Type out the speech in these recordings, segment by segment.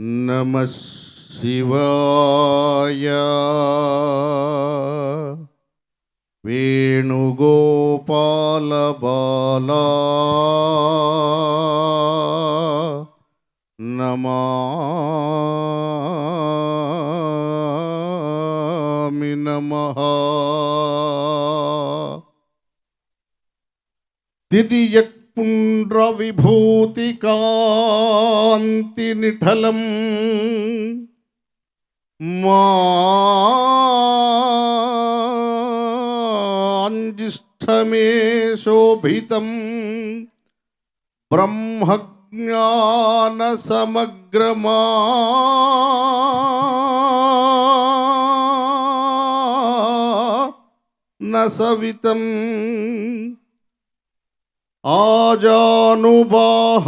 నమః శివాయ. వేణుగోపాల బాలా నమామి నమః. తిర్యక్ పుండ్ర విభూతి కాంతి నిఠలం మాంజిష్ఠమే శోభితం బ్రహ్మజ్ఞాన సమగ్రమా నసవితం ఆజానుబాహ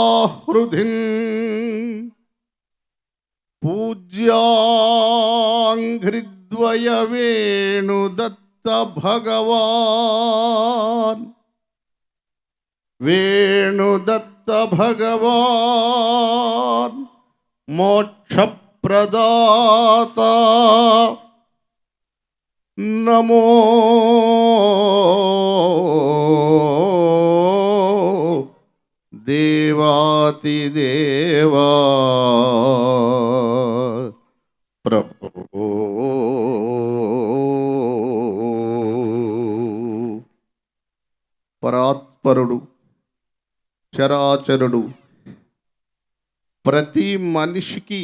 ఆహృదిన్ పూజ్యాంఘ్రిద్వయ వేణుదత్త భగవాన్ వేణుదత్త భగవాన్ మోక్షప్రదాత నమో దేవాతిదేవా ప్రభో. పరాత్పరుడు చరాచరుడు ప్రతి మనిషికి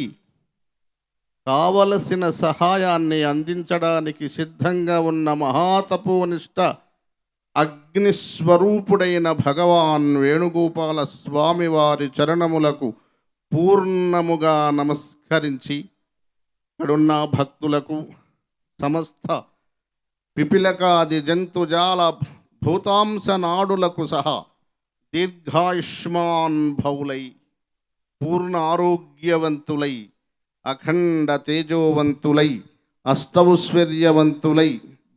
కావలసిన సహాయాన్ని అందించడానికి సిద్ధంగా ఉన్న మహాతపోనిష్ట అగ్నిస్వరూపుడైన భగవాన్ వేణుగోపాల స్వామి వారి చరణములకు పూర్ణముగా నమస్కరించి ఇక్కడున్న భక్తులకు సమస్త పిపిలకాది జంతుజాల భూతాంశ నాడులకు సహా దీర్ఘాయుష్మాన్ భౌలై పూర్ణ ఆరోగ్యవంతులై అఖండ తేజోవంతులై అష్టౌశ్వర్యవంతులై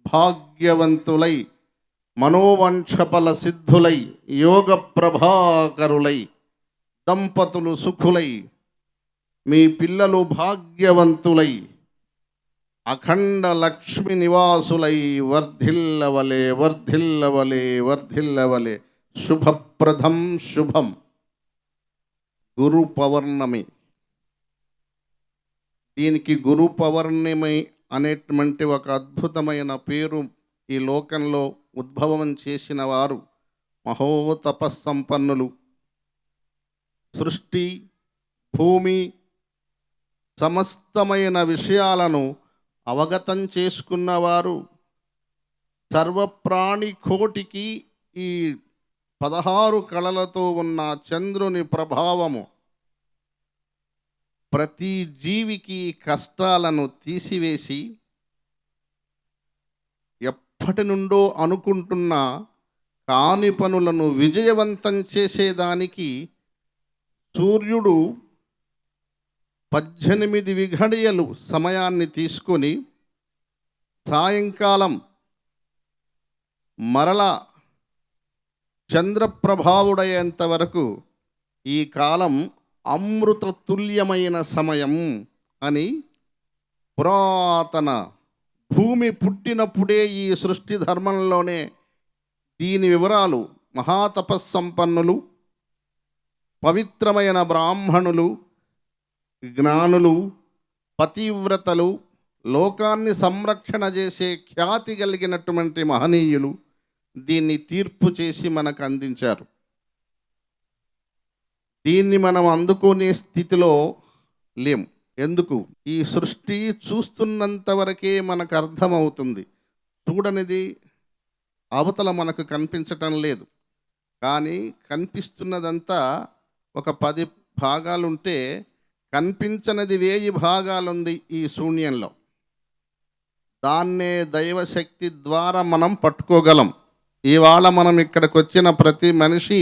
భాగ్యవంతులై మనోవంశఫల సిద్ధులై యోగ ప్రభాకరులై దంపతులు సుఖులై మీ పిల్లలు భాగ్యవంతులై అఖండ లక్ష్మి నివాసులై వర్ధిల్లవలే వర్ధిల్లవలే వర్ధిల్లవలే. శుభప్రదం శుభం. గురు పౌర్ణమి. దీనికి గురు పౌర్ణమి అనేటువంటి ఒక అద్భుతమైన పేరు ఈ లోకంలో ఉద్భవం చేసిన వారు మహోతపస్సంపన్నులు. సృష్టి భూమి సమస్తమైన విషయాలను అవగతం చేసుకున్నవారు. సర్వప్రాణి కోటికి ఈ 16 కళలతో ఉన్న చంద్రుని ప్రభావము ప్రతి జీవికి కష్టాలను తీసివేసి ఎప్పటి నుండో అనుకుంటున్న కాని పనులను విజయవంతం చేసేదానికి సూర్యుడు 18 విఘడియలు సమయాన్ని తీసుకొని సాయంకాలం మరలా చంద్రప్రభావుడయ్యేంత వరకు ఈ కాలం అమృత తుల్యమైన సమయం అని పురాతన భూమి పుట్టినప్పుడే ఈ సృష్టి ధర్మంలోనే దీని వివరాలు మహాతపస్సంపన్నులు పవిత్రమైన బ్రాహ్మణులు జ్ఞానులు పతివ్రతలు లోకాన్ని సంరక్షణ చేసే ఖ్యాతి కలిగినటువంటి మహనీయులు దీన్ని తీర్పు చేసి మనకు అందించారు. దీన్ని మనం అందుకునే స్థితిలో లేం. ఎందుకు? ఈ సృష్టి చూస్తున్నంత వరకే మనకు అర్థమవుతుంది. చూడనిది అవతల మనకు కనిపించటం లేదు. కానీ కనిపిస్తున్నదంతా ఒక 10 భాగాలుంటే కనిపించనిది 1000 భాగాలుంది ఈ శూన్యంలో. దాన్నే దైవశక్తి ద్వారా మనం పట్టుకోగలం. ఇవాళ మనం ఇక్కడికి వచ్చిన ప్రతి మనిషి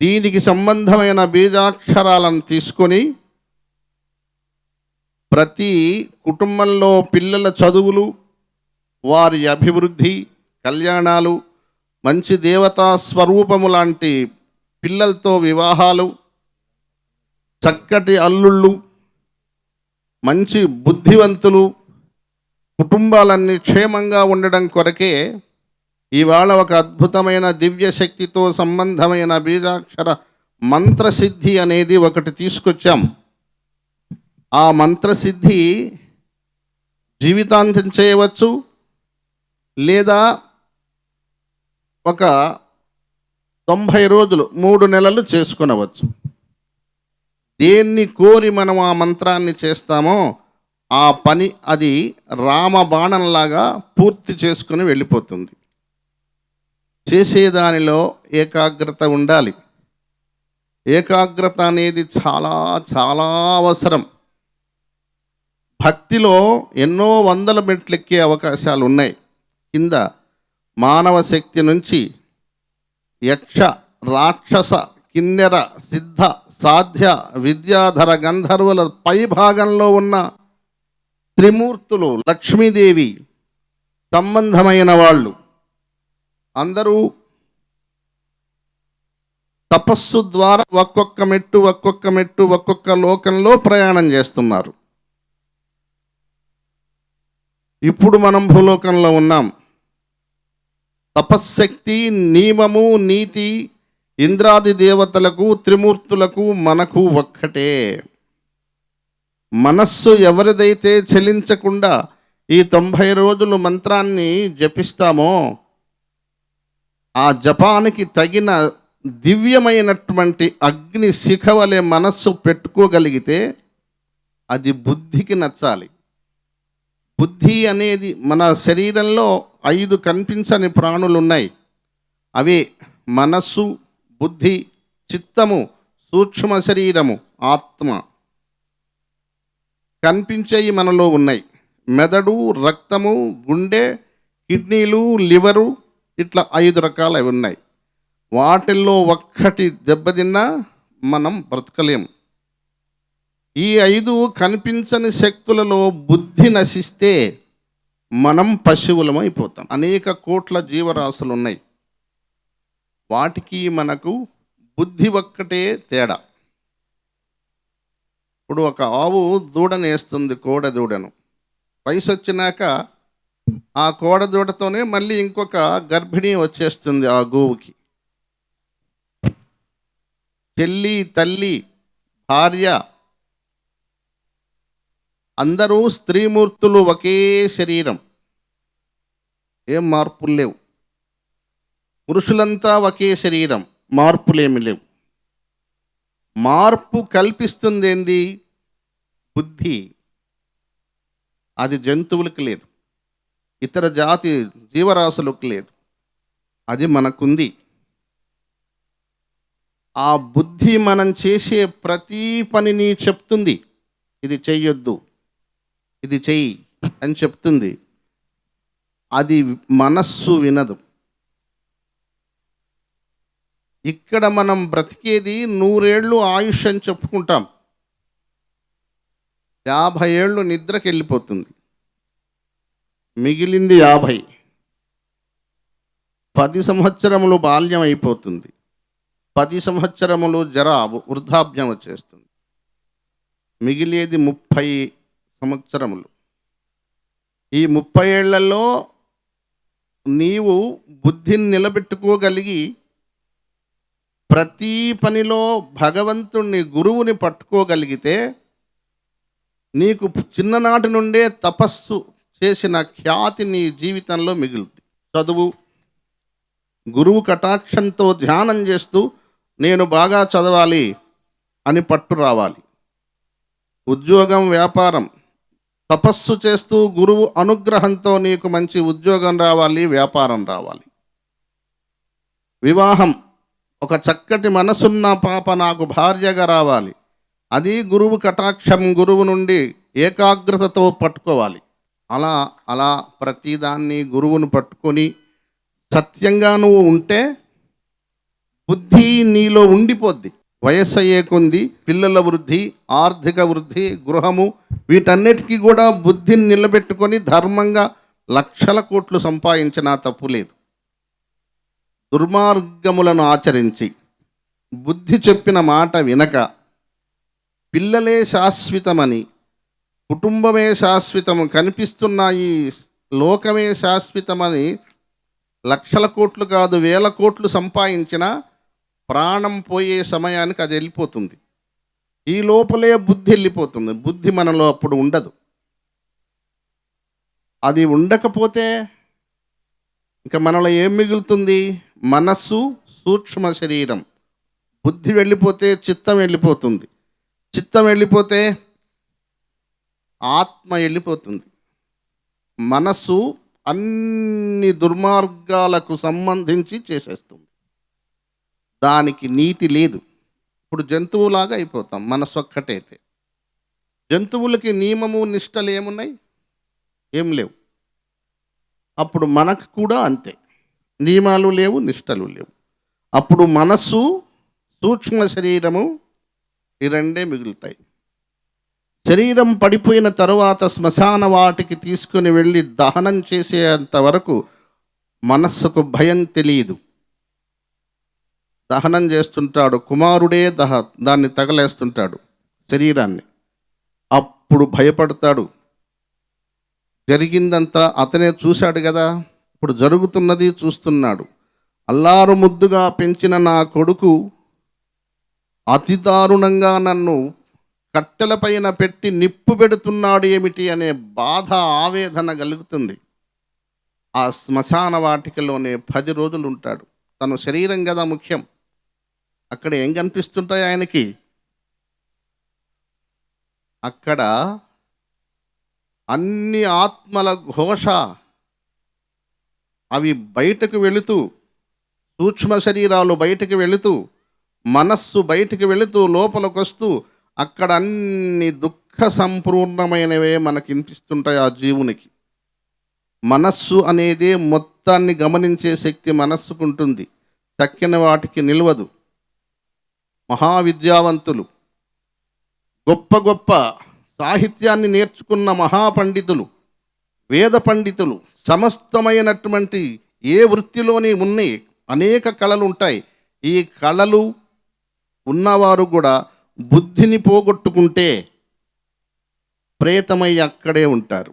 దీనికి సంబంధమైన బీజాక్షరాలను తీసుకొని ప్రతి కుటుంబంలో పిల్లల చదువులు, వారి అభివృద్ధి, కళ్యాణాలు, మంచి దేవతా స్వరూపము లాంటి పిల్లలతో వివాహాలు, చక్కటి అల్లుళ్ళు, మంచి బుద్ధివంతులు, కుటుంబాలన్నీ క్షేమంగా ఉండడం కొరకే ఇవాళ ఒక అద్భుతమైన దివ్య శక్తితో సంబంధమైన బీజాక్షర మంత్రసిద్ధి అనేది ఒకటి తీసుకొచ్చాం. ఆ మంత్రసిద్ధి జీవితాంతం చేయవచ్చు, లేదా ఒక 90 రోజులు 3 నెలలు చేసుకునవచ్చు. దేన్ని కోరి మనం ఆ మంత్రాన్ని చేస్తామో ఆ పని అది రామబాణంలాగా పూర్తి చేసుకుని వెళ్ళిపోతుంది. చేసేదానిలో ఏకాగ్రత ఉండాలి. ఏకాగ్రత అనేది చాలా చాలా అవసరం. భక్తిలో ఎన్నో వందల మెట్లు ఎక్కే అవకాశాలు ఉన్నాయి. కింద మానవ శక్తి నుంచి యక్ష, రాక్షస, కిన్నెర, సిద్ధ, సాధ్య, విద్యాధర, గంధర్వుల పై భాగంలో ఉన్న త్రిమూర్తులు, లక్ష్మీదేవి సంబంధమైన వాళ్ళు అందరూ తపస్సు ద్వారా ఒక్కొక్క మెట్టు ఒక్కొక్క లోకంలో ప్రయాణం చేస్తున్నారు. ఇప్పుడు మనం భూలోకంలో ఉన్నాం. తపశ్శక్తి, నియమము, నీతి ఇంద్రాది దేవతలకు, త్రిమూర్తులకు, మనకు ఒక్కటే. మనస్సు ఎవరిదైతే చలించకుండా ఈ 90 రోజులు మంత్రాన్ని జపిస్తామో ఆ జపానికి తగిన దివ్యమైనటువంటి అగ్ని శిఖవలే మనస్సు పెట్టుకోగలిగితే అది బుద్ధికి నచ్చాలి. బుద్ధి అనేది మన శరీరంలో 5 కనిపించని ప్రాణులు ఉన్నాయి. అవే మనస్సు, బుద్ధి, చిత్తము, సూక్ష్మ శరీరము, ఆత్మ. కనిపించేవి మనలో ఉన్నాయి. మెదడు, రక్తము, గుండె, కిడ్నీలు, లివరు, ఇట్లా 5 రకాలు అవి ఉన్నాయి. వాటిల్లో ఒక్కటి దెబ్బతిన్నా మనం బ్రతకలేం. ఈ 5 కనిపించని శక్తులలో బుద్ధి నశిస్తే మనం పశువులమైపోతాం. అనేక కోట్ల జీవరాశులు ఉన్నాయి. వాటికి మనకు బుద్ధి ఒక్కటే తేడా. ఇప్పుడు ఒక ఆవు దూడనేస్తుంది, కోడదూడను. వయసు వచ్చినాక ఆ కోడదూడతోనే మళ్ళీ ఇంకొక గర్భిణీ వచ్చేస్తుంది ఆ గోవుకి. చెల్లి, తల్లి, భార్య అందరూ స్త్రీమూర్తులు, ఒకే శరీరం, ఏం మార్పులు లేవు. పురుషులంతా ఒకే శరీరం, మార్పులేమి లేవు. మార్పు కల్పిస్తుంది ఏంది? బుద్ధి. అది జంతువులకు లేదు, ఇతర జాతి జీవరాశులకు లేదు, అది మనకుంది. ఆ బుద్ధి మనం చేసే ప్రతి పనిని చెప్తుంది. ఇది చెయ్యొద్దు, ఇది చెయ్యి అని చెప్తుంది. అది మనస్సు వినదు. ఇక్కడ మనం బ్రతికేది 100 ఏళ్ళు ఆయుష్ అని చెప్పుకుంటాం. 50 ఏళ్ళు నిద్రకి వెళ్ళిపోతుంది, మిగిలింది 50. 10 సంవత్సరములు బాల్యం అయిపోతుంది, 10 సంవత్సరములు వృద్ధాప్యం వచ్చేస్తుంది, మిగిలేది 30 సంవత్సరములు. ఈ 30 ఏళ్లలో నీవు బుద్ధిని నిలబెట్టుకోగలిగి ప్రతి పనిలో భగవంతుణ్ణి, గురువుని పట్టుకోగలిగితే నీకు చిన్ననాటి నుండే తపస్సు చేసిన ఖ్యాతి నీ జీవితంలో మిగులుతుంది. చదువు, గురువు కటాక్షంతో ధ్యానం చేస్తూ నేను బాగా చదవాలి అని పట్టు రావాలి. ఉద్యోగం, వ్యాపారం, తపస్సు చేస్తూ గురువు అనుగ్రహంతో నీకు మంచి ఉద్యోగం రావాలి, వ్యాపారం రావాలి. వివాహం, ఒక చక్కటి మనసున్న పాప నాకు భార్యగా రావాలి, అది గురువు కటాక్షం, గురువు నుండి ఏకాగ్రతతో పట్టుకోవాలి. అలా అలా ప్రతిదాన్ని గురువును పట్టుకొని సత్యంగా నువ్వు ఉంటే బుద్ధి నీలో ఉండిపోద్ది. వయస్సు అయ్యే కొంది పిల్లల వృద్ధి, ఆర్థిక వృద్ధి, గృహము, వీటన్నిటికీ కూడా బుద్ధిని నిలబెట్టుకొని ధర్మంగా లక్షల కోట్లు సంపాదించినా తప్పు లేదు. దుర్మార్గములను ఆచరించి బుద్ధి చెప్పిన మాట వినక పిల్లలే శాశ్వతమని, కుటుంబమే శాశ్వతము, కనిపిస్తున్న ఈ లోకమే శాశ్వతమని లక్షల కోట్లు కాదు వేల కోట్లు సంపాదించిన ప్రాణం పోయే సమయానికి అది వెళ్ళిపోతుంది. ఈ లోపలే బుద్ధి వెళ్ళిపోతుంది. బుద్ధి మనలో అప్పుడు ఉండదు. అది ఉండకపోతే ఇంకా మనలో ఏం మిగులుతుంది? మనస్సు, సూక్ష్మ శరీరం. బుద్ధి వెళ్ళిపోతే చిత్తం వెళ్ళిపోతుంది. చిత్తం వెళ్ళిపోతే ఆత్మ వెళ్ళిపోతుంది. మనస్సు అన్ని దుర్మార్గాలకు సంబంధించి చేసేస్తుంది. దానికి నీతి లేదు. ఇప్పుడు జంతువులాగా అయిపోతాం మనస్సు ఒక్కటైతే. జంతువులకి నియమము నిష్టలు ఏమున్నాయి? ఏం లేవు. అప్పుడు మనకు కూడా అంతే, నియమాలు లేవు, నిష్టలు లేవు. అప్పుడు మనస్సు, సూక్ష్మ శరీరము ఈ రెండే మిగులుతాయి. శరీరం పడిపోయిన తరువాత శ్మశాన వాటికి తీసుకుని వెళ్ళి దహనం చేసేంత వరకు మనస్సుకు భయం తెలియదు. దహనం చేస్తుంటాడు, కుమారుడే దాన్ని తగలేస్తుంటాడు శరీరాన్ని. అప్పుడు భయపడతాడు. జరిగిందంతా అతనే చూశాడు కదా, ఇప్పుడు జరుగుతున్నది చూస్తున్నాడు. అల్లారు ముద్దుగా పెంచిన నా కొడుకు అతి దారుణంగా నన్ను కట్టెలపైన పెట్టి నిప్పు పెడుతున్నాడు ఏమిటి అనే బాధ, ఆవేదన కలుగుతుంది. ఆ శ్మశాన వాటికలోనే 10 రోజులు ఉంటాడు. తను శరీరం కదా ముఖ్యం. అక్కడ ఏం కనిపిస్తుంటాయి ఆయనకి? అక్కడ అన్ని ఆత్మల ఘోష. అవి బయటకు వెళుతూ, సూక్ష్మ శరీరాలు బయటకు వెళుతూ, మనస్సు బయటికి వెళుతూ, లోపలికి వస్తూ అక్కడ అన్ని దుఃఖ సంపూర్ణమైనవే మనకి వినిపిస్తుంటాయి ఆ జీవునికి. మనస్సు అనేది మొత్తాన్ని గమనించే శక్తి మనస్సుకుంటుంది. తక్కిన వాటికి నిలవదు. మహావిద్యావంతులు, గొప్ప గొప్ప సాహిత్యాన్ని నేర్చుకున్న మహాపండితులు, వేద పండితులు, సమస్తమైనటువంటి ఏ వృత్తిలోని ఉన్నాయి అనేక కళలు ఉంటాయి. ఈ కళలు ఉన్నవారు కూడా బుద్ధిని పోగొట్టుకుంటే ప్రేతమై అక్కడే ఉంటారు.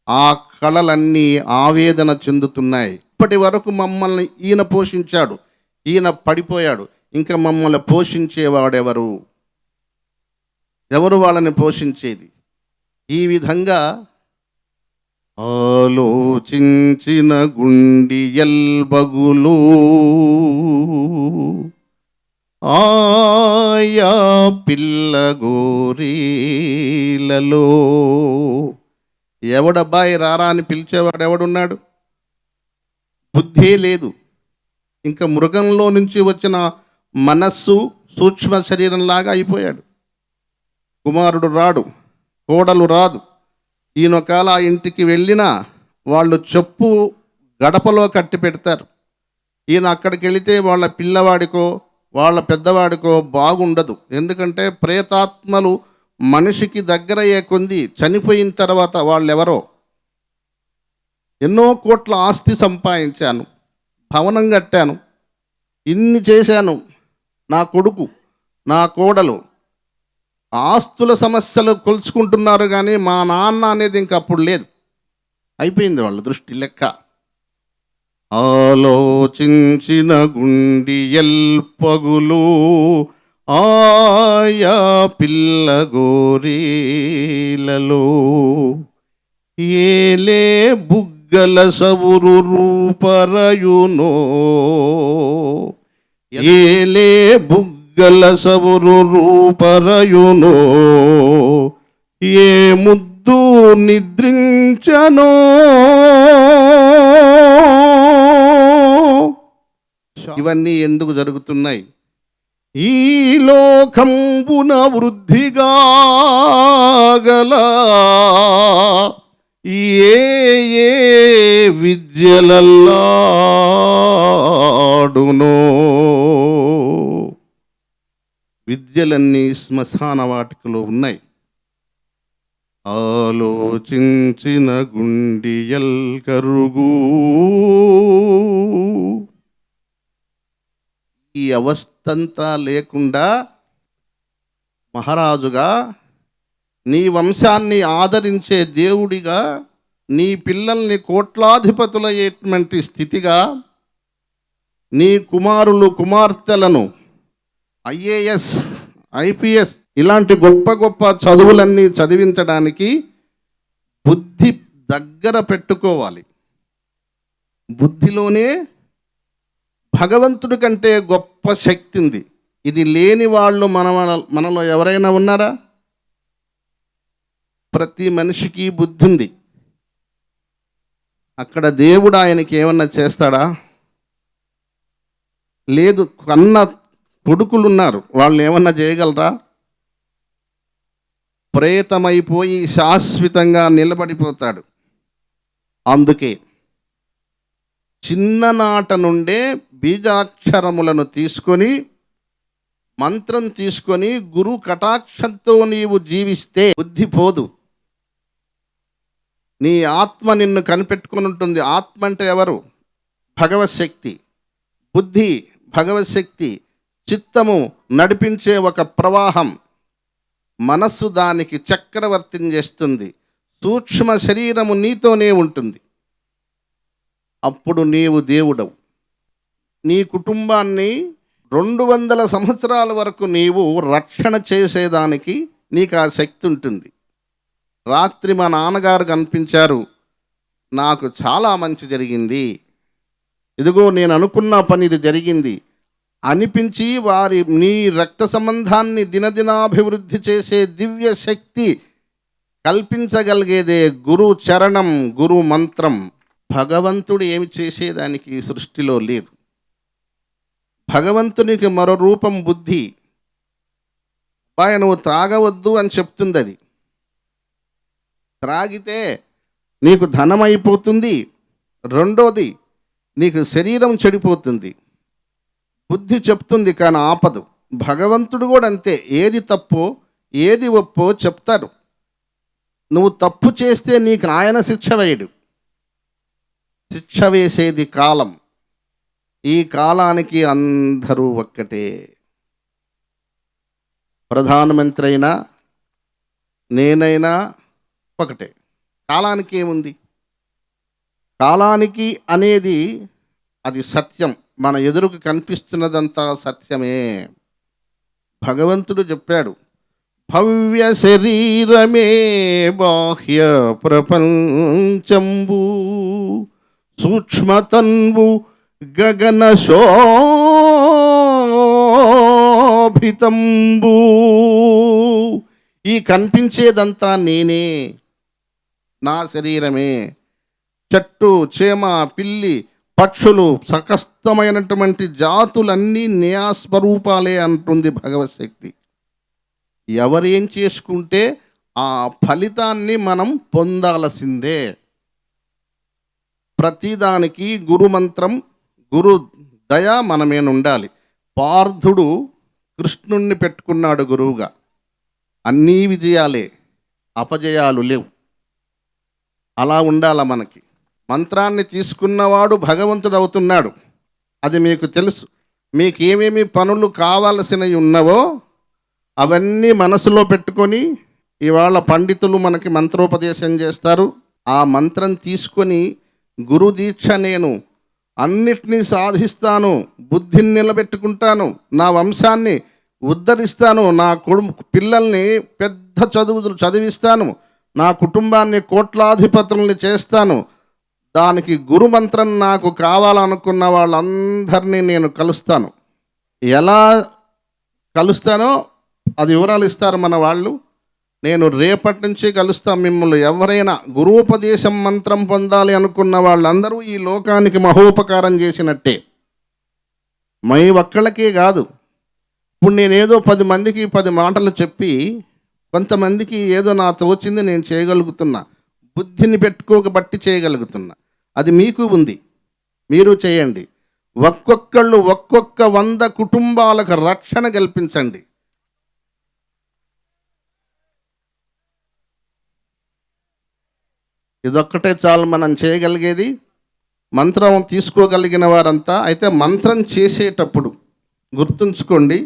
ఆ కళలన్నీ ఆవేదన చెందుతున్నాయి. ఇప్పటి వరకు మమ్మల్ని ఈయన పోషించాడు, ఈయన పడిపోయాడు, ఇంకా మమ్మల్ని పోషించేవాడెవరు? ఎవరు వాళ్ళని పోషించేది? ఈ విధంగా ఆలోచించిన గుండియల్బగులు ఆయా పిల్లగోరీలలో. ఎవడబ్బాయి రారా అని పిలిచేవాడు ఎవడున్నాడు? బుద్ధే లేదు. ఇంకా మృగంలో నుంచి వచ్చిన మనస్సు సూక్ష్మ శరీరంలాగా అయిపోయాడు. కుమారుడు రాడు, కోడలు రాదు. ఈయన ఒకవేళ ఆ ఇంటికి వెళ్ళినా వాళ్ళు చెప్పు గడపలో కట్టి పెడతారు. ఈయన అక్కడికి వెళితే వాళ్ళ పిల్లవాడికో వాళ్ళ పెద్దవాడికో బాగుండదు. ఎందుకంటే ప్రేతాత్మలు మనిషికి దగ్గరయ్యే కొంది చనిపోయిన తర్వాత వాళ్ళెవరో, ఎన్నో కోట్ల ఆస్తి సంపాదించాను, భవనం కట్టాను, ఇన్ని చేశాను, నా కొడుకు నా కోడలు ఆస్తుల సమస్యలు కొలుచుకుంటున్నారు, కానీ మా నాన్న అనేది ఇంక అప్పుడు లేదు. అయిపోయింది వాళ్ళ దృష్టి లెక్క. ఆలోచించిన గుండియల్పగులు ఆయా పిల్లగోరీలలో ఏలే బుగ్గల సవురు రూపరయునో, ఏలే బుగ్గల సవురు రూపరయునో, ఏ ముద్దు నిద్రించనో. ఇవన్నీ ఎందుకు జరుగుతున్నాయి? ఈ లోకంబున వృద్ధిగా గల ఏ ఏ విద్యలల్లాడునో, విద్యలన్నీ శ్మశాన వాటికలో ఉన్నాయి. ఆలోచించిన గుండియల్ కరుగు. ఈ అవస్థంతా లేకుండా మహారాజుగా, నీ వంశాన్ని ఆదరించే దేవుడిగా, నీ పిల్లల్ని కోట్లాధిపతులయ్యేటువంటి స్థితిగా, నీ కుమారులు కుమార్తెలను ఐఏఎస్ ఐపీఎస్ ఇలాంటి గొప్ప గొప్ప చదువులన్నీ చదివించడానికి బుద్ధి దగ్గర పెట్టుకోవాలి. బుద్ధిలోనే భగవంతుడి కంటే గొప్ప శక్తి ఉంది. ఇది లేని వాళ్ళు మనలో ఎవరైనా ఉన్నారా? ప్రతి మనిషికి బుద్ధి ఉంది. అక్కడ దేవుడు ఆయనకి ఏమన్నా చేస్తాడా? లేదు. కన్న కొడుకులు ఉన్నారు, వాళ్ళు ఏమన్నా చేయగలరా? ప్రేతమైపోయి శాశ్వతంగా నిలబడిపోతాడు. అందుకే చిన్ననాట నుండే బీజాక్షరములను తీసుకొని, మంత్రం తీసుకొని, గురు కటాక్షంతో నీవు జీవిస్తే బుద్ధి పోదు. నీ ఆత్మ నిన్ను కనిపెట్టుకొని ఉంటుంది. ఆత్మ అంటే ఎవరు? భగవశక్తి. బుద్ధి భగవశక్తి. చిత్తము నడిపించే ఒక ప్రవాహం. మనస్సు దానికి చక్రవర్తిని చేస్తుంది. సూక్ష్మ శరీరము నీతోనే ఉంటుంది. అప్పుడు నీవు దేవుడవు. నీ కుటుంబాన్ని 200 సంవత్సరాల వరకు నీవు రక్షణ చేసేదానికి నీకు ఆ శక్తి ఉంటుంది. రాత్రి మా నాన్నగారు కనిపించారు, నాకు చాలా మంచి జరిగింది, ఇదిగో నేను అనుకున్న పని ఇది జరిగింది అనిపించి నీ రక్త సంబంధాన్ని దినదినాభివృద్ధి చేసే దివ్య శక్తి కల్పించగలిగేదే గురు చరణం, గురు మంత్రం. భగవంతుడు ఏమి చేసేదానికి సృష్టిలో లేదు. భగవంతునికి మరో రూపం బుద్ధి. అబ్బాయి నువ్వు త్రాగవద్దు అని చెప్తుంది. అది త్రాగితే నీకు ధనం అయిపోతుంది. రెండోది, నీకు శరీరం చెడిపోతుంది. బుద్ధి చెప్తుంది కానీ ఆపదు. భగవంతుడు కూడా అంతే. ఏది తప్పో ఏది ఒప్పో చెప్తాడు. నువ్వు తప్పు చేస్తే నీకు ఆయన శిక్ష వేయడు. శిక్ష వేసేది కాలం. ఈ కాలానికి అందరూ ఒక్కటే. ప్రధానమంత్రి అయినా నేనైనా ఒకటే. కాలానికి ఏముంది? కాలానికి అనేది అది సత్యం. మన ఎదురుకు కనిపిస్తున్నదంతా సత్యమే. భగవంతుడు చెప్పాడు, భవ్య శరీరమే బాహ్య ప్రపంచంబు, సూక్ష్మతన్వు గగన శోభితంబు. ఈ కనిపించేదంతా నేనే, నా శరీరమే. చెట్టు, చేమ, పిల్లి, పక్షులు, సకస్తమైనటువంటి జాతులన్నీ న్యాస్వరూపాలే అంటుంది భగవశక్తి. ఎవరేం చేసుకుంటే ఆ ఫలితాన్ని మనం పొందాల్సిందే. ప్రతిదానికి గురుమంత్రం, గురు దయ మనమేన ఉండాలి. పార్థుడు కృష్ణుణ్ణి పెట్టుకున్నాడు గురువుగా. అన్నీ విజయాలే, అపజయాలు లేవు. అలా ఉండాల మనకి. మంత్రాన్ని తీసుకున్నవాడు భగవంతుడు అవుతున్నాడు. అది మీకు తెలుసు. మీకు ఏమేమి పనులు కావాల్సినవి ఉన్నవో అవన్నీ మనసులో పెట్టుకొని, ఇవాళ పండితులు మనకి మంత్రోపదేశం చేస్తారు. ఆ మంత్రం తీసుకొని గురు దీక్ష, నేను అన్నిటినీ సాధిస్తాను, బుద్ధిని నిలబెట్టుకుంటాను, నా వంశాన్ని ఉద్ధరిస్తాను, నా పిల్లల్ని పెద్ద చదువులు చదివిస్తాను, నా కుటుంబాన్ని కోట్లాధిపతుల్ని చేస్తాను, దానికి గురుమంత్రం నాకు కావాలనుకున్న వాళ్ళందరినీ నేను కలుస్తాను. ఎలా కలుస్తానో అది వివరాలు ఇస్తారు మన వాళ్ళు. నేను రేపటి నుంచి కలుస్తాం మిమ్మల్ని. ఎవరైనా గురూపదేశం మంత్రం పొందాలి అనుకున్న వాళ్ళందరూ ఈ లోకానికి మహోపకారం చేసినట్టే. మై ఒక్కళ్ళకే కాదు. ఇప్పుడు నేనేదో 10 మందికి 10 మాటలు చెప్పి కొంతమందికి ఏదో నా తోచింది నేను చేయగలుగుతున్నా. బుద్ధిని పెట్టుకోబట్టి చేయగలుగుతున్నా. అది మీకు ఉంది, మీరు చేయండి. ఒక్కొక్కళ్ళు ఒక్కొక్క 100 కుటుంబాలకు రక్షణ కల్పించండి. ఇదొక్కటే చాలు మనం చేయగలిగేది. మంత్రం తీసుకోగలిగిన వారంతా. అయితే మంత్రం చేసేటప్పుడు గుర్తుంచుకోండి,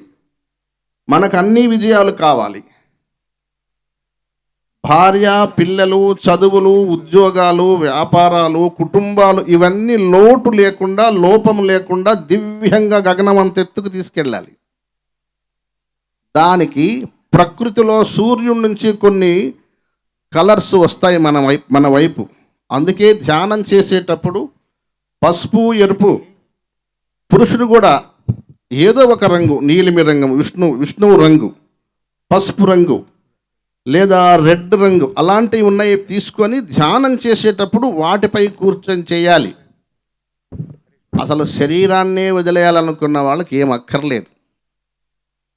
మనకు అన్ని విజయాలు కావాలి. భార్య, పిల్లలు, చదువులు, ఉద్యోగాలు, వ్యాపారాలు, కుటుంబాలు, ఇవన్నీ లోటు లేకుండా, లోపం లేకుండా దివ్యంగా గగనమంతెత్తుకు తీసుకెళ్ళాలి. దానికి ప్రకృతిలో సూర్యుడి నుంచి కొన్ని కలర్స్ వస్తాయి మన వైపు. అందుకే ధ్యానం చేసేటప్పుడు పసుపు, ఎరుపు, పురుషుడు కూడా ఏదో ఒక రంగు, నీలిమి రంగు, విష్ణువు రంగు, పసుపు రంగు లేదా రెడ్ రంగు అలాంటివి ఉన్నాయి, తీసుకొని ధ్యానం చేసేటప్పుడు వాటిపై కూర్చొని చేయాలి. అసలు శరీరాన్నే వదిలేయాలనుకున్న వాళ్ళకి ఏం అక్కర్లేదు,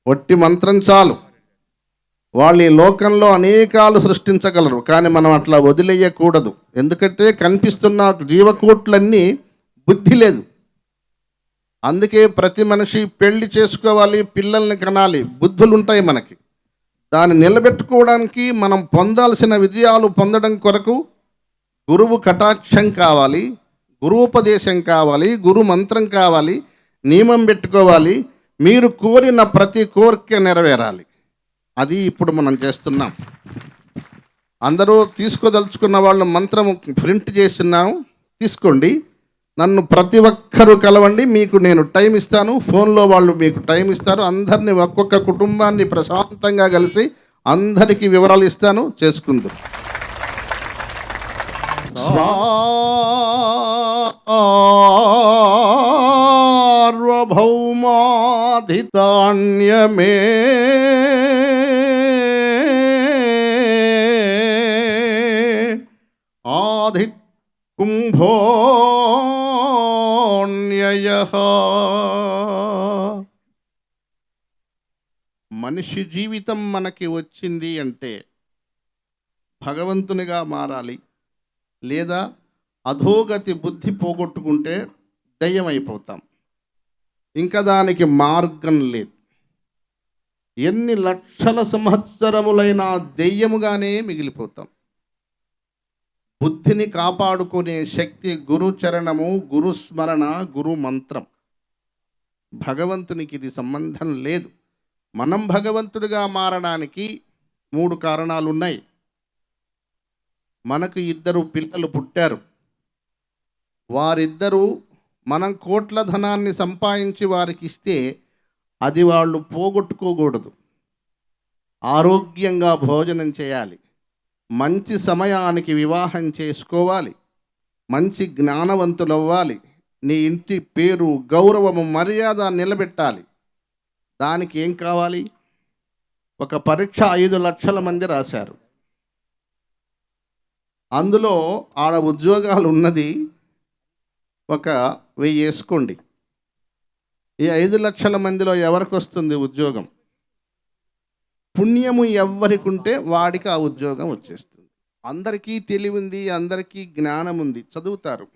ఒట్టి మంత్రం చాలు. వాళ్ళు ఈ లోకంలో అనేకాలు సృష్టించగలరు, కానీ మనం అట్లా వదిలేయకూడదు. ఎందుకంటే కనిపిస్తున్న జీవకోట్లన్నీ బుద్ధి లేదు. అందుకే ప్రతి మనిషి పెళ్లి చేసుకోవాలి, పిల్లల్ని కనాలి, బుద్ధులు ఉంటాయి మనకి. దాన్ని నిలబెట్టుకోవడానికి మనం పొందాల్సిన విజయాలు పొందడం కొరకు గురువు కటాక్షం కావాలి, గురూపదేశం కావాలి, గురు మంత్రం కావాలి, నియమం పెట్టుకోవాలి. మీరు కోరిన ప్రతి కోరిక నెరవేరాలి. అది ఇప్పుడు మనం చేస్తున్నాం. అందరూ తీసుకోదలుచుకున్న వాళ్ళు మంత్రం ప్రింట్ చేస్తున్నాము, తీసుకోండి. నన్ను ప్రతి ఒక్కరూ కలవండి, మీకు నేను టైం ఇస్తాను. ఫోన్లో వాళ్ళు మీకు టైం ఇస్తారు. అందరినీ, ఒక్కొక్క కుటుంబాన్ని ప్రశాంతంగా కలిసి అందరికీ వివరాలు ఇస్తాను, చేసుకుందాం. సార్వభౌమాధితాన్యమే ఆధి కుంభోన్యయః. మనిషి జీవితం మనకి వచ్చింది అంటే భగవంతునిగా మారాలి, లేదా అధోగతి బుద్ధి పోగొట్టుకుంటే దయ్యమైపోతాం. ఇంకా దానికి మార్గం లేదు. ఎన్ని లక్షల సంవత్సరములైనా దెయ్యముగానే మిగిలిపోతాం. బుద్ధిని కాపాడుకునే శక్తి గురుచరణము, గురుస్మరణ, గురు మంత్రం. భగవంతునికి ఇది సంబంధం లేదు. మనం భగవంతుడిగా మారడానికి 3 కారణాలు ఉన్నాయి. మనకు 2 పిల్లలు పుట్టారు. వారిద్దరూ మనం కోట్ల ధనాన్ని సంపాదించి వారికి ఇస్తే అది వాళ్ళు పోగొట్టుకోకూడదు. ఆరోగ్యంగా భోజనం చేయాలి, మంచి సమయానికి వివాహం చేసుకోవాలి, మంచి జ్ఞానవంతులు అవ్వాలి, నీ ఇంటి పేరు, గౌరవము, మర్యాద నిలబెట్టాలి. దానికి ఏం కావాలి? ఒక పరీక్ష 5 లక్షల మంది రాశారు. అందులో ఆడ ఉద్యోగాలు ఉన్నది ఒక 1000 వేసుకోండి. ఈ 5 లక్షల మందిలో ఎవరికి వస్తుంది ఉద్యోగం? పుణ్యము ఎవరికి ఉంటే వాడికి ఆ ఉద్యోగం వచ్చేస్తుంది. అందరికీ తెలివి ఉంది, అందరికీ జ్ఞానం ఉంది, చదువుతారు.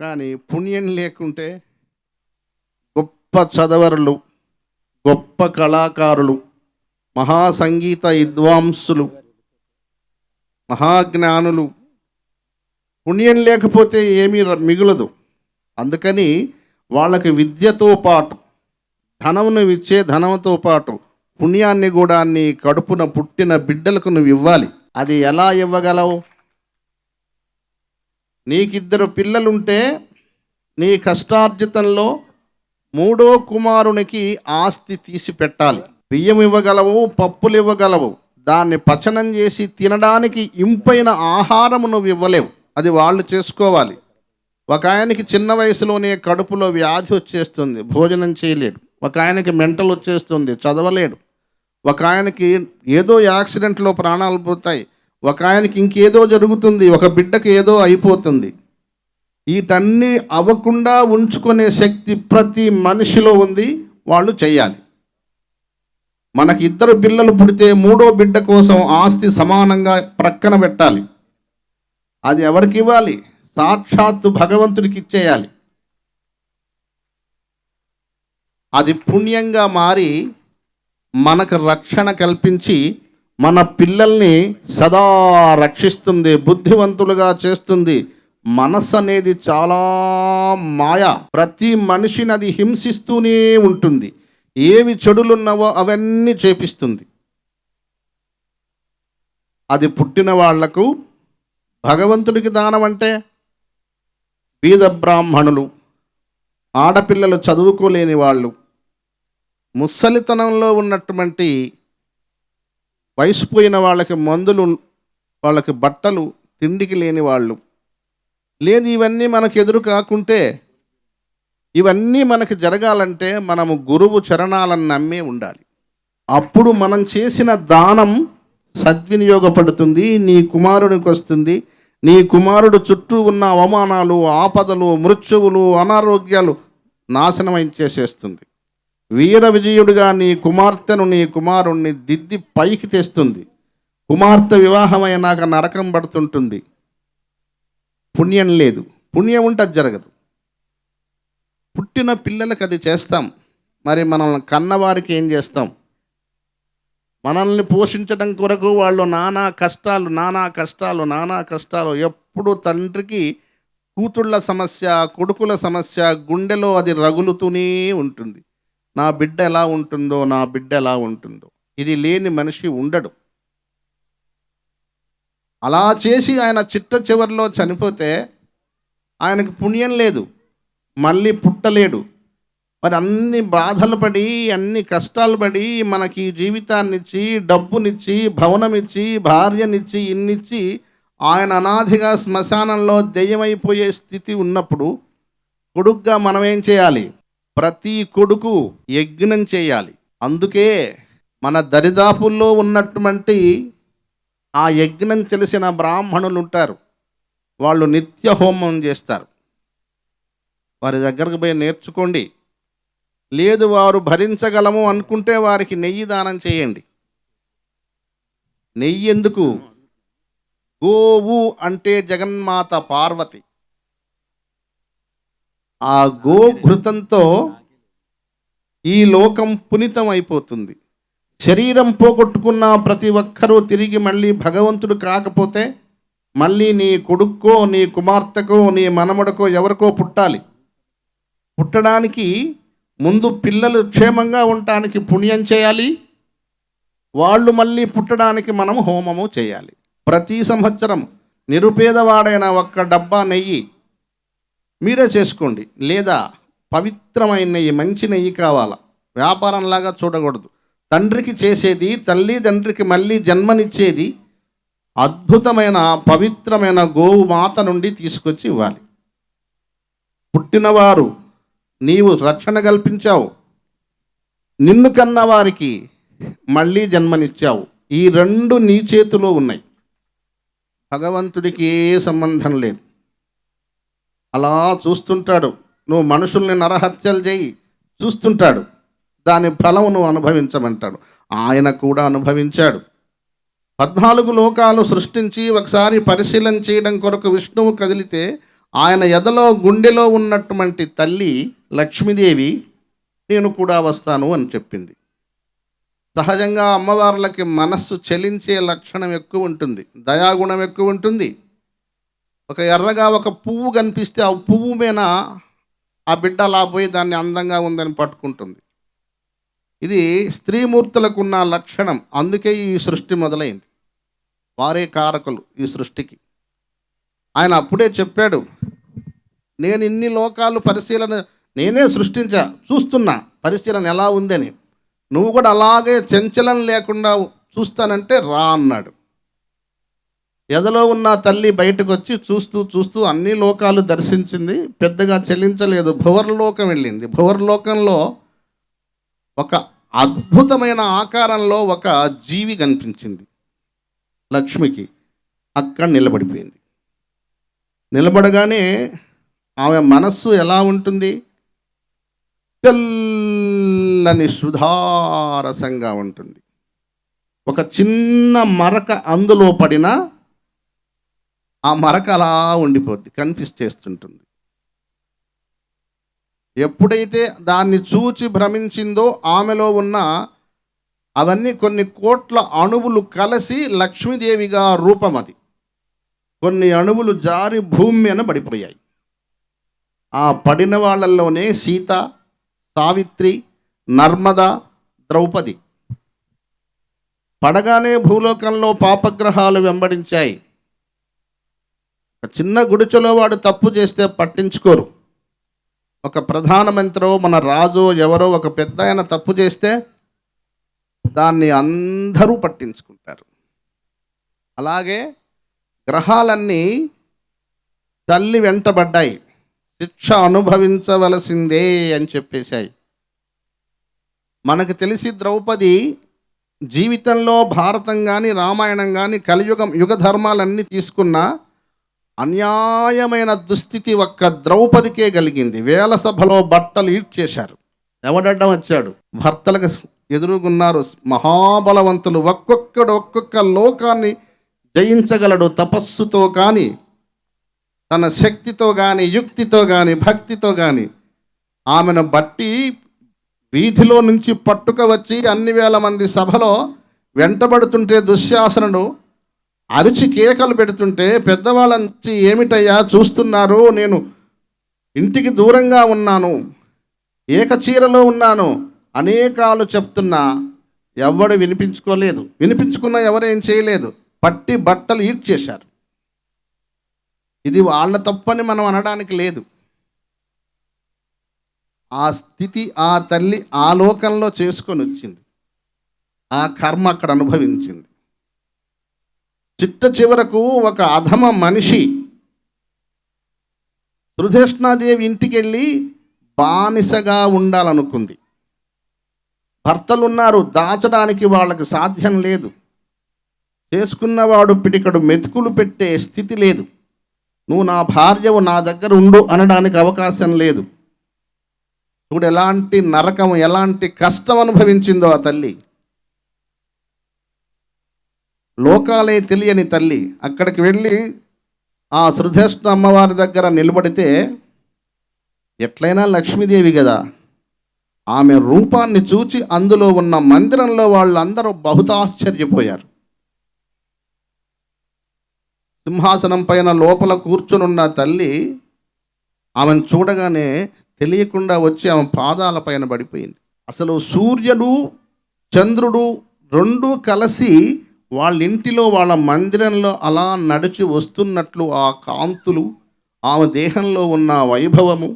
కానీ పుణ్యం లేకుంటే గొప్ప చదవరులు, గొప్ప కళాకారులు, మహాసంగీత విద్వాంసులు, మహాజ్ఞానులు, పుణ్యం లేకపోతే ఏమీ మిగులదు. అందుకని వాళ్ళకి విద్యతో పాటు, ధనమును ఇచ్చే ధనంతో పాటు పుణ్యాన్ని కూడా నీ కడుపున పుట్టిన బిడ్డలకు నువ్వు ఇవ్వాలి. అది ఎలా ఇవ్వగలవు? నీకిద్దరు పిల్లలుంటే నీ కష్టార్జితంలో 3వ కుమారునికి ఆస్తి తీసి పెట్టాలి. బియ్యం ఇవ్వగలవు, పప్పులు ఇవ్వగలవు, దాన్ని పచనం చేసి తినడానికి ఇంపైన ఆహారము నువ్వు ఇవ్వలేవు. అది వాళ్ళు చేసుకోవాలి. ఒక ఆయనకి చిన్న వయసులోనే కడుపులో వ్యాధి వచ్చేస్తుంది, భోజనం చేయలేడు. ఒక ఆయనకి మెంటల్ వచ్చేస్తుంది, చదవలేడు. ఒక ఆయనకి ఏదో యాక్సిడెంట్లో ప్రాణాలు పోతాయి. ఒక ఆయనకి ఇంకేదో జరుగుతుంది, ఒక బిడ్డకి ఏదో అయిపోతుంది. వీటన్నీ అవ్వకుండా ఉంచుకునే శక్తి ప్రతి మనిషిలో ఉంది, వాళ్ళు చెయ్యాలి. మనకి 2 పిల్లలు పుడితే 3వ బిడ్డ కోసం ఆస్తి సమానంగా ప్రక్కన పెట్టాలి. అది ఎవరికి ఇవ్వాలి? సాక్షాత్తు భగవంతుడికి ఇచ్చేయాలి. అది పుణ్యంగా మారి మనకు రక్షణ కల్పించి మన పిల్లల్ని సదా రక్షిస్తుంది, బుద్ధివంతులుగా చేస్తుంది. మనస్సు అనేది చాలా మాయ. ప్రతి మనిషిని అది హింసిస్తూనే ఉంటుంది. ఏవి చెడులున్నావో అవన్నీ చేపిస్తుంది. అది పుట్టిన వాళ్లకు భగవంతుడికి దానం అంటే బీద బ్రాహ్మణులు, ఆడపిల్లలు చదువుకోలేని వాళ్ళు, ముసలితనంలో ఉన్నటువంటి వయసుపోయిన వాళ్ళకి మందులు, వాళ్ళకి బట్టలు, తిండికి లేని వాళ్ళు. లేదు ఇవన్నీ మనకు ఎదురు కాకుంటే, ఇవన్నీ మనకు జరగాలంటే మనము గురువు చరణాలను నమ్మే ఉండాలి. అప్పుడు మనం చేసిన దానం సద్వినియోగపడుతుంది, నీ కుమారునికి వస్తుంది. నీ కుమారుడు చుట్టూ ఉన్న అవమానాలు, ఆపదలు, మృత్యువులు, అనారోగ్యాలు నాశనం చేసేస్తుంది. వీర విజయుడిగా నీ కుమార్తెను, నీ కుమారుణ్ణి దిద్ది పైకి తెస్తుంది. కుమార్తె వివాహమైనాక నరకం పడుతుంటుంది. పుణ్యం లేదు. పుణ్యం ఉంటే అది జరగదు. పుట్టిన పిల్లలకు అది చేస్తాం. మరి మనల్ని కన్నవారికి ఏం చేస్తాం? మనల్ని పోషించడం కొరకు వాళ్ళు నానా కష్టాలు. ఎప్పుడు తండ్రికి కూతుళ్ళ సమస్య, కొడుకుల సమస్య గుండెలో అది రగులుతూనే ఉంటుంది. నా బిడ్డ ఎలా ఉంటుందో. ఇది లేని మనిషి ఉండడు. అలా చేసి ఆయన చిట్ట చివరిలో చనిపోతే ఆయనకు పుణ్యం లేదు, మళ్ళీ పుట్టలేడు. మరి అన్ని బాధలు పడి, అన్ని కష్టాలు పడి, మనకి జీవితాన్నిచ్చి, డబ్బునిచ్చి, భవనమిచ్చి, భార్యనిచ్చి, ఇన్నిచ్చి ఆయన అనాథిగా శ్మశానంలో దెయ్యమైపోయే స్థితి ఉన్నప్పుడు కొడుకుగా మనం ఏం చేయాలి? ప్రతి కొడుకు యజ్ఞం చేయాలి. అందుకే మన దరిదాపుల్లో ఉన్నటువంటి ఆ యజ్ఞం తెలిసిన బ్రాహ్మణులు ఉంటారు. వాళ్ళు నిత్య హోమం చేస్తారు. వారి దగ్గరకు పోయి నేర్చుకోండి. లేదు వారు భరించగలము అనుకుంటే వారికి నెయ్యి దానం చేయండి. నెయ్యి ఎందుకు? గోవు అంటే జగన్మాత పార్వతి. ఆ గోఘృతంతో ఈ లోకం పునీతం అయిపోతుంది. శరీరం పోగొట్టుకున్న ప్రతి ఒక్కరూ తిరిగి మళ్ళీ భగవంతుడు కాకపోతే మళ్ళీ నీ కొడుక్కో, నీ కుమార్తెకో, నీ మనమడకో ఎవరికో పుట్టాలి. పుట్టడానికి ముందు పిల్లలు క్షేమంగా ఉండటానికి పుణ్యం చేయాలి. వాళ్ళు మళ్ళీ పుట్టడానికి మనం హోమము చేయాలి. ప్రతి సంవత్సరం నిరుపేదవాడైన ఒక్క డబ్బా నెయ్యి మీరే చేసుకోండి. లేదా పవిత్రమైన నెయ్యి, మంచి నెయ్యి కావాలా. వ్యాపారంలాగా చూడకూడదు. తండ్రికి చేసేది, తల్లి తండ్రికి మళ్ళీ జన్మనిచ్చేది అద్భుతమైన పవిత్రమైన గోవు మాత నుండి తీసుకొచ్చి ఇవ్వాలి. పుట్టినవారు నీవు రక్షణ కల్పించావు, నిన్ను కన్న వారికి మళ్ళీ జన్మనిచ్చావు. ఈ రెండు నీ చేతిలో ఉన్నాయి. భగవంతుడికి ఏ సంబంధం లేదు. అలా చూస్తుంటాడు. నువ్వు మనుషుల్ని నరహత్యలు చేయి, చూస్తుంటాడు. దాని ఫలం నువ్వు అనుభవించమంటాడు. ఆయన కూడా అనుభవించాడు. 14 లోకాలు సృష్టించి ఒకసారి పరిశీలన చేయడం కొరకు విష్ణువు కదిలితే ఆయన ఎదలో గుండెలో ఉన్నటువంటి తల్లి లక్ష్మీదేవి నేను కూడా వస్తాను అని చెప్పింది. సహజంగా అమ్మవార్లకి మనస్సు చలించే లక్షణం ఎక్కువ ఉంటుంది, దయాగుణం ఎక్కువ ఉంటుంది. ఒక ఎర్రగా ఒక పువ్వు కనిపిస్తే ఆ పువ్వు మీద ఆ బిడ్డ అలా పోయి దాన్ని అందంగా ఉందని పట్టుకుంటుంది. ఇది స్త్రీమూర్తులకు ఉన్న లక్షణం. అందుకే ఈ సృష్టి మొదలైంది. వారే కారకులు ఈ సృష్టికి. ఆయన అప్పుడే చెప్పాడు, నేను ఇన్ని లోకాలు పరిశీలన నేనే చూస్తున్నా పరిశీలన ఎలా ఉందని. నువ్వు కూడా అలాగే చంచలం లేకుండా చూస్తానంటే రా అన్నాడు. ఎదలో ఉన్న తల్లి బయటకు వచ్చి చూస్తూ అన్ని లోకాలు దర్శించింది. పెద్దగా చెల్లించలేదు. భువర్లోకం వెళ్ళింది. భువర్లోకంలో ఒక అద్భుతమైన ఆకారంలో ఒక జీవి కనిపించింది లక్ష్మికి. అక్కడ నిలబడిపోయింది. నిలబడగానే ఆమె మనస్సు ఎలా ఉంటుంది? తెల్లని సుధారసంగా ఉంటుంది. ఒక చిన్న మరక అందులో పడినా ఆ మరక అలా ఉండిపోద్ది, కనిపిస్తేస్తుంటుంది. ఎప్పుడైతే దాన్ని చూచి భ్రమించిందో ఆమెలో ఉన్న అవన్నీ కొన్ని కోట్ల అణువులు కలిసి లక్ష్మీదేవిగా రూపం అది. కొన్ని అణువులు జారి భూమి మీద పడిపోయాయి. ఆ పడిన వాళ్ళల్లోనే సీత, సావిత్రి, నర్మద, ద్రౌపది. పడగానే భూలోకంలో పాపగ్రహాలు వెంబడించాయి. ఒక చిన్న గుడిచెలో వాడు తప్పు చేస్తే పట్టించుకోరు. ఒక ప్రధానమంత్రో మన రాజో ఎవరో ఒక పెద్ద ఆయన తప్పు చేస్తే దాన్ని అందరూ పట్టించుకుంటారు. అలాగే గ్రహాలన్నీ తల్లి వెంటబడ్డాయి, శిక్ష అనుభవించవలసిందే అని చెప్పేశాయి. మనకు తెలిసి ద్రౌపది జీవితంలో భారతం కానీ రామాయణం కానీ కలియుగం యుగ ధర్మాలన్నీ తీసుకున్న అన్యాయమైన దుస్థితి ఒక్క ద్రౌపదికే కలిగింది. వేల సభలో బట్టలు ఈడ్చేశారు. ఎవడడ్డం వచ్చాడు? భర్తలకు ఎదురుగున్నారు మహాబలవంతులు. ఒక్కొక్క లోకాన్ని జయించగలడు తపస్సుతో కానీ, తన శక్తితో కానీ, యుక్తితో కానీ, భక్తితో కానీ. ఆమెను బట్టి వీధిలో నుంచి పట్టుక వచ్చి అన్ని వేల మంది సభలో వెంటబడుతుంటే దుశ్శాసనుడు అరిచి కేకలు పెడుతుంటే పెద్దవాళ్ళంచి ఏమిటయ్యా చూస్తున్నారు, నేను ఇంటికి దూరంగా ఉన్నాను, ఏకచీరలో ఉన్నాను అనేకాలు చెప్తున్నా ఎవడు వినిపించుకోలేదు. వినిపించుకున్నా ఎవరేం చేయలేదు. పట్టి బట్టలు ఈడ్చేశారు. ఇది వాళ్ళ తప్పని మనం అనడానికి లేదు. ఆ స్థితి ఆ తల్లి ఆ లోకంలో చేసుకొని వచ్చింది. ఆ కర్మ అక్కడ అనుభవించింది. చిట్ట చివరకు ఒక అధమ మనిషి త్రిధేష్ణాదేవి ఇంటికి వెళ్ళి బానిసగా ఉండాలనుకుంది. భర్తలున్నారు, దాచడానికి వాళ్ళకి సాధ్యం లేదు. చేసుకున్నవాడు పిడికడు మెతుకులు పెట్టే స్థితి లేదు. నువ్వు నా భార్యవు, నా దగ్గర ఉండు అనడానికి అవకాశం లేదు. ఇప్పుడు ఎలాంటి నరకం, ఎలాంటి కష్టం అనుభవించిందో ఆ తల్లి. లోకాలే తెలియని తల్లి అక్కడికి వెళ్ళి ఆ శ్రుధేష్ణ అమ్మవారి దగ్గర నిలబడితే, ఎట్లయినా లక్ష్మీదేవి కదా, ఆమె రూపాన్ని చూచి అందులో ఉన్న మందిరంలో వాళ్ళందరూ బహుతాశ్చర్యపోయారు. సింహాసనం పైన లోపల కూర్చునున్న తల్లి ఆమెను చూడగానే తెలియకుండా వచ్చి ఆమె పాదాల పైన పడిపోయింది. అసలు సూర్యుడు చంద్రుడు రెండూ కలిసి వాళ్ళ ఇంటిలో వాళ్ళ మందిరంలో అలా నడిచి వస్తున్నట్లు ఆ కాంతులు, ఆమె దేహంలో ఉన్న వైభవము,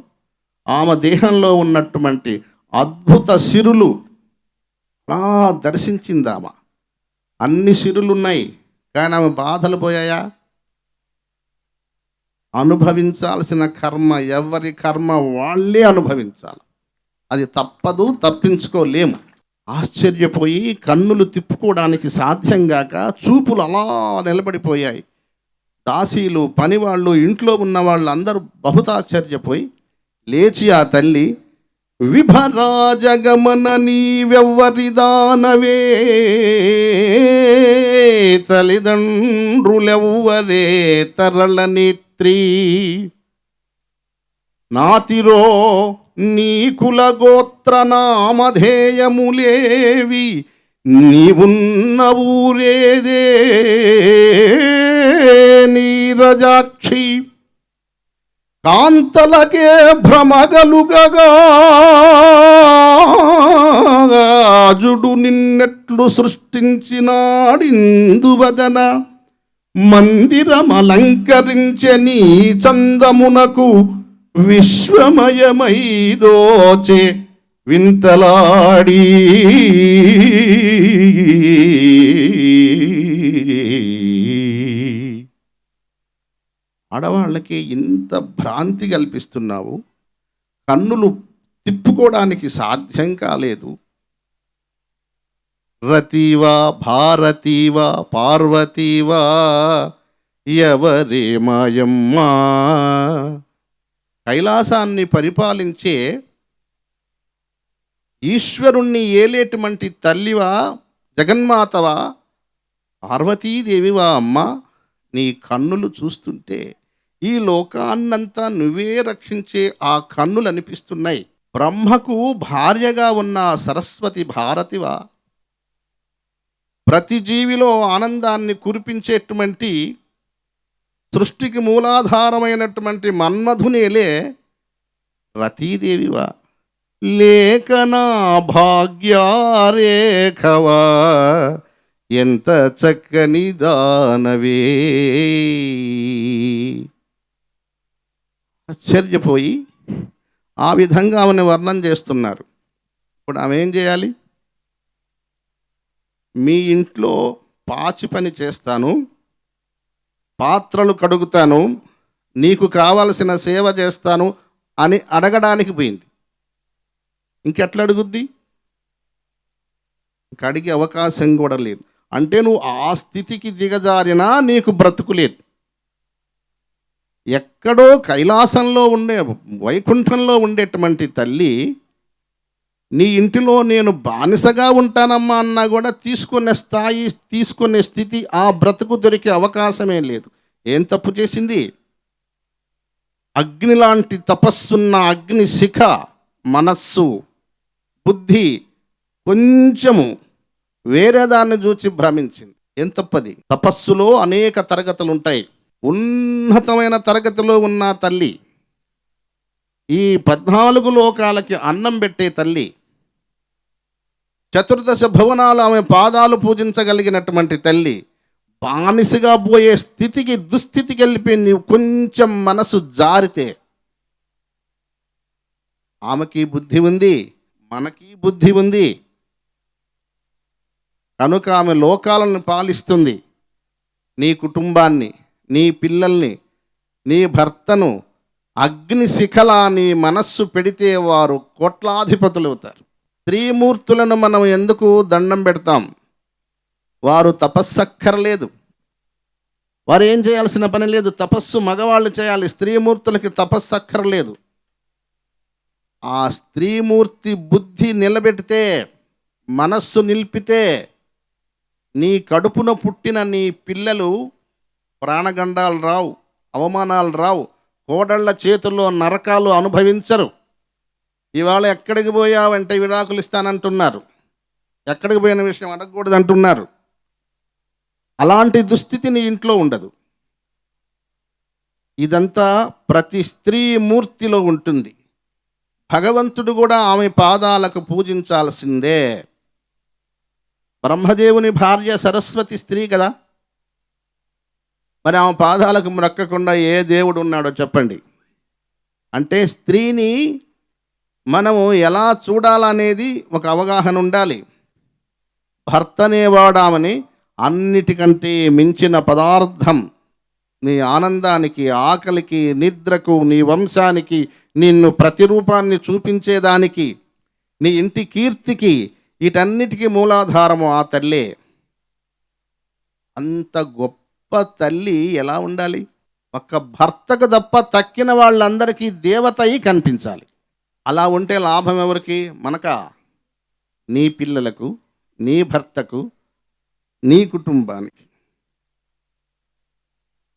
ఆమె దేహంలో ఉన్నటువంటి అద్భుత సిరులు అలా దర్శించింది. ఆమె అన్ని సిరులున్నాయి కానీ ఆమె బాధలు పోయాయా? అనుభవించాల్సిన కర్మ ఎవరి కర్మ వాళ్ళే అనుభవించాలి. అది తప్పదు, తప్పించుకోలేము. ఆశ్చర్యపోయి కన్నులు తిప్పుకోవడానికి సాధ్యం గాక చూపులు అలా నిలబడిపోయాయి. దాసీలు, పనివాళ్ళు, ఇంట్లో ఉన్న వాళ్ళు అందరూ బహుతాశ్చర్యపోయి లేచి ఆ తల్లి, విభరాజగమన నీవెవ్వరిదానవే, తల్లిదండ్రులెవ్వరే తరళనేత్రీ, నాతిరో నీ కులగోత్ర నామధేయములేవి, నీవున్న ఊరేదే నీరజాక్షి, కాంతలకే భ్రమగలుగగాజుడు నిన్నెట్లు సృష్టించినాడిందువదన, మందిరమలంకరించె నీ చందమునకు విశ్వమయమైదోచే వింతలాడి. ఆడవాళ్ళకి ఇంత భ్రాంతి కల్పిస్తున్నావు, కన్నులు తిప్పుకోవడానికి సాధ్యం కాలేదు. రతీవా భారతీవా పార్వతీవా ఎవరే మాయమ్మా, కైలాసాన్ని పరిపాలించే ఈశ్వరుణ్ణి ఏలేటువంటి తల్లివా, జగన్మాతవా, పార్వతీదేవివా అమ్మ, నీ కన్నులు చూస్తుంటే ఈ లోకాన్నంతా నువ్వే రక్షించే ఆ కన్నులు అనిపిస్తున్నాయి. బ్రహ్మకు భార్యగా ఉన్న సరస్వతి భారతివా, ప్రతి జీవిలో ఆనందాన్ని కురిపించేటువంటి సృష్టికి మూలాధారమైనటువంటి మన్మధునేలే రతీదేవివా, లేఖనా భాగ్యారేఖవా, ఎంత చక్కని దానవే. ఆశ్చర్యపోయి ఆ విధంగా ఆమెను వర్ణన చేస్తున్నారు. ఇప్పుడు ఆమె ఏం చేయాలి? మీ ఇంట్లో పాచి పని చేస్తాను, పాత్రలు కడుగుతాను, నీకు కావలసిన సేవ చేస్తాను అని అడగడానికి పోయింది. ఇంకెట్లా అడుగుద్ది? ఇంక అడిగే అవకాశం కూడా లేదు. అంటే నువ్వు ఆ స్థితికి దిగజారినా నీకు బ్రతుకు లేదు. ఎక్కడో కైలాసంలో ఉండే, వైకుంఠంలో ఉండేటువంటి తల్లి నీ ఇంటిలో నేను బానిసగా ఉంటానమ్మా అన్నా కూడా తీసుకునే స్థితి, ఆ బ్రతుకు దొరికే అవకాశమే లేదు. ఏం తప్పు చేసింది? అగ్ని లాంటి తపస్సున్న అగ్ని శిఖ మనస్సు, బుద్ధి కొంచెము వేరే దాన్ని చూచి భ్రమించింది. ఏం తప్పది? తపస్సులో అనేక తరగతులు ఉంటాయి. ఉన్నతమైన తరగతిలో ఉన్న తల్లి, ఈ 14 లోకాలకి అన్నం పెట్టే తల్లి, చతుర్దశ భువనాలు ఆమె పాదాలు పూజించగలిగినటువంటి తల్లి బానిసగా పోయే దుస్థితికి వెళ్ళిపోయింది. కొంచెం మనసు జారితే. ఆమెకి బుద్ధి ఉంది, మనకి బుద్ధి ఉంది కనుక ఆమె లోకాలను పాలిస్తుంది. నీ కుటుంబాన్ని, నీ పిల్లల్ని, నీ భర్తను అగ్ని శిఖలా నీ మనస్సు పెడితే వారు కోట్లాధిపతులు అవుతారు. స్త్రీమూర్తులను మనం ఎందుకు దండం పెడతాం? వారు తపస్సక్కర్లేదు, వారు ఏం చేయాల్సిన పని లేదు. తపస్సు మగవాళ్ళు చేయాలి, స్త్రీమూర్తులకి తపస్సక్కర్లేదు. ఆ స్త్రీమూర్తి బుద్ధి నిలబెడితే, మనస్సు నిలిపితే, నీ కడుపున పుట్టిన నీ పిల్లలు ప్రాణగండాలు రావు, అవమానాలు రావు, కోడళ్ల చేతుల్లో నరకాలు అనుభవించరు. ఇవాళ ఎక్కడికి పోయావంటే విడాకులు ఇస్తానంటున్నారు, ఎక్కడికి పోయిన విషయం అడగకూడదు అంటున్నారు. అలాంటి దుస్థితి నీ ఇంట్లో ఉండదు. ఇదంతా ప్రతి స్త్రీ మూర్తిలో ఉంటుంది. భగవంతుడు కూడా ఆమె పాదాలకు పూజించాల్సిందే. బ్రహ్మదేవుని భార్య సరస్వతి స్త్రీ కదా, మరి ఆమె పాదాలకు మొక్కకుండా ఏ దేవుడు ఉన్నాడో చెప్పండి. అంటే స్త్రీని మనము ఎలా చూడాలనేది ఒక అవగాహన ఉండాలి. భర్త అనేవాడు ఆమెని అన్నిటికంటే మించిన పదార్థం. నీ ఆనందానికి, ఆకలికి, నిద్రకు, నీ వంశానికి, నిన్ను ప్రతిరూపాన్ని చూపించేదానికి, నీ ఇంటి కీర్తికి, వీటన్నిటికీ మూలాధారము ఆ తల్లే. అంత గొప్ప తల్లి ఎలా ఉండాలి? ఒక్క భర్తకు తప్ప తక్కిన వాళ్ళందరికీ దేవత అయి కనిపించాలి. అలా ఉంటే లాభం ఎవరికి? మనకా? నీ పిల్లలకు, నీ భర్తకు, నీ కుటుంబానికి.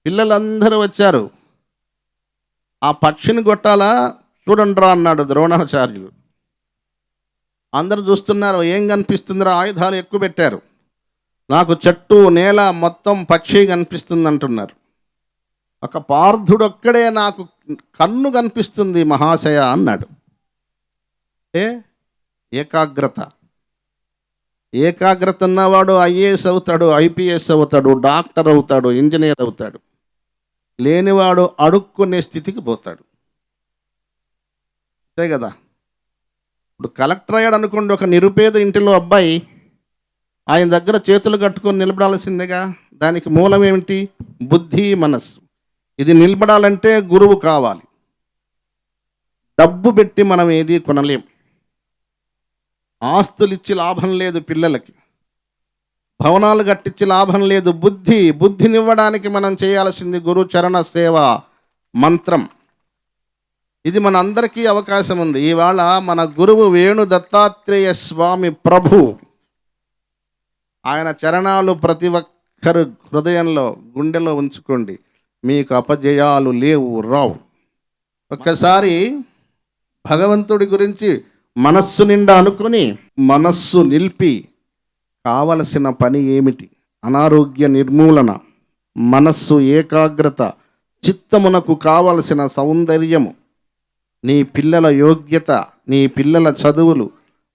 పిల్లలందరూ వచ్చారు, ఆ పక్షిని కొట్టాలా చూడండిరా అన్నాడు ద్రోణాచార్యులు. అందరూ చూస్తున్నారు, ఏం కనిపిస్తుందిరా? ఆయుధాలు ఎక్కువ పెట్టారు. నాకు చెట్టు, నేల మొత్తం పక్షి కనిపిస్తుంది అంటున్నారు. ఒక పార్థుడొక్కడే నాకు కన్ను కనిపిస్తుంది మహాశయ అన్నాడు. ఏకాగ్రత. ఏకాగ్రత ఉన్నవాడు ఐఏఎస్ అవుతాడు, ఐపీఎస్ అవుతాడు, డాక్టర్ అవుతాడు, ఇంజనీర్ అవుతాడు. లేనివాడు అడుక్కునే స్థితికి పోతాడు. అంతే కదా. ఇప్పుడు కలెక్టర్ అయ్యాడు అనుకోండి, ఒక నిరుపేద ఇంటిలో అబ్బాయి, ఆయన దగ్గర చేతులు కట్టుకొని నిలబడాల్సిందేగా. దానికి మూలం ఏమిటి? బుద్ధి, మనస్సు. ఇది నిలబడాలంటే గురువు కావాలి. డబ్బు పెట్టి మనం ఏది కొనలేం. ఆస్తులు ఇచ్చి లాభం లేదు, పిల్లలకి భవనాలు కట్టించి లాభం లేదు. బుద్ధినివ్వడానికి మనం చేయాల్సింది గురు చరణ సేవ మంత్రం. ఇది మన అందరికీ అవకాశం ఉంది. ఇవాళ మన గురువు వేణు దత్తాత్రేయ స్వామి ప్రభు, ఆయన చరణాలు ప్రతి ఒక్కరు హృదయంలో, గుండెలో ఉంచుకోండి. మీకు అపజయాలు లేవు, రావు. ఒక్కసారి భగవంతుడి గురించి మనస్సు నిండా అనుకుని, మనస్సు నిలిపి, కావలసిన పని ఏమిటి? అనారోగ్య నిర్మూలన, మనస్సు ఏకాగ్రత, చిత్తమునకు కావలసిన సౌందర్యము, నీ పిల్లల యోగ్యత, నీ పిల్లల చదువులు,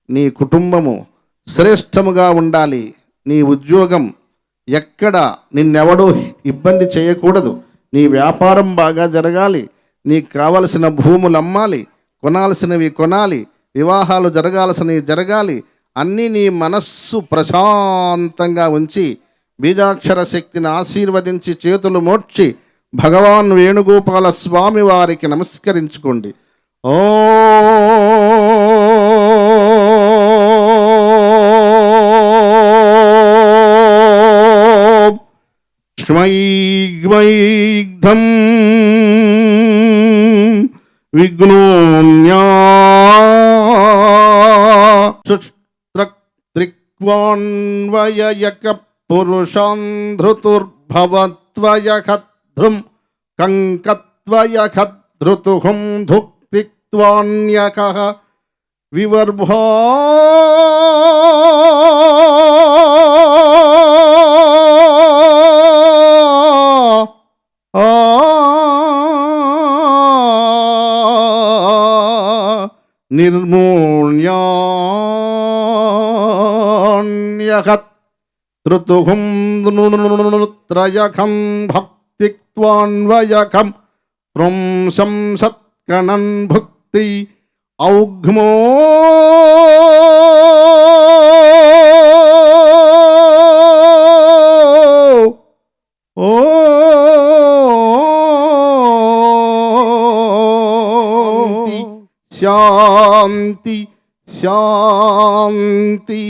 నీ కుటుంబము శ్రేష్టముగా ఉండాలి. నీ ఉద్యోగం ఎక్కడ నిన్నెవడో ఇబ్బంది చేయకూడదు. నీ వ్యాపారం బాగా జరగాలి. నీకు కావలసిన భూములు అమ్మాలి, కొనాల్సినవి కొనాలి, వివాహాలు జరగాల్సినవి జరగాలి. అన్నీ నీ మనస్సు ప్రశాంతంగా ఉంచి బీజాక్షర శక్తిని ఆశీర్వదించి చేతులు మోడ్చి భగవాన్ వేణుగోపాల స్వామి వారికి నమస్కరించుకోండి. ఓ ష్మైగ్మైగ్ధం విఘ్నోన్యా త్రిక్వాన్వయక పురుషాంధృతుర్భవత్వయఖద్ధ్రుం కంకత్వయఖద్ధృతుహం ధుక్తిక్వాన్యకః వివర్భా నిర్మూణ్యాన్యహత్ త్రుతుహం త్రయఖం భక్తిక్వాన్వయఖం ప్రంశం సత్కణన్ భక్తి ఔఘ్మో ఓ శాంతి శాంతి.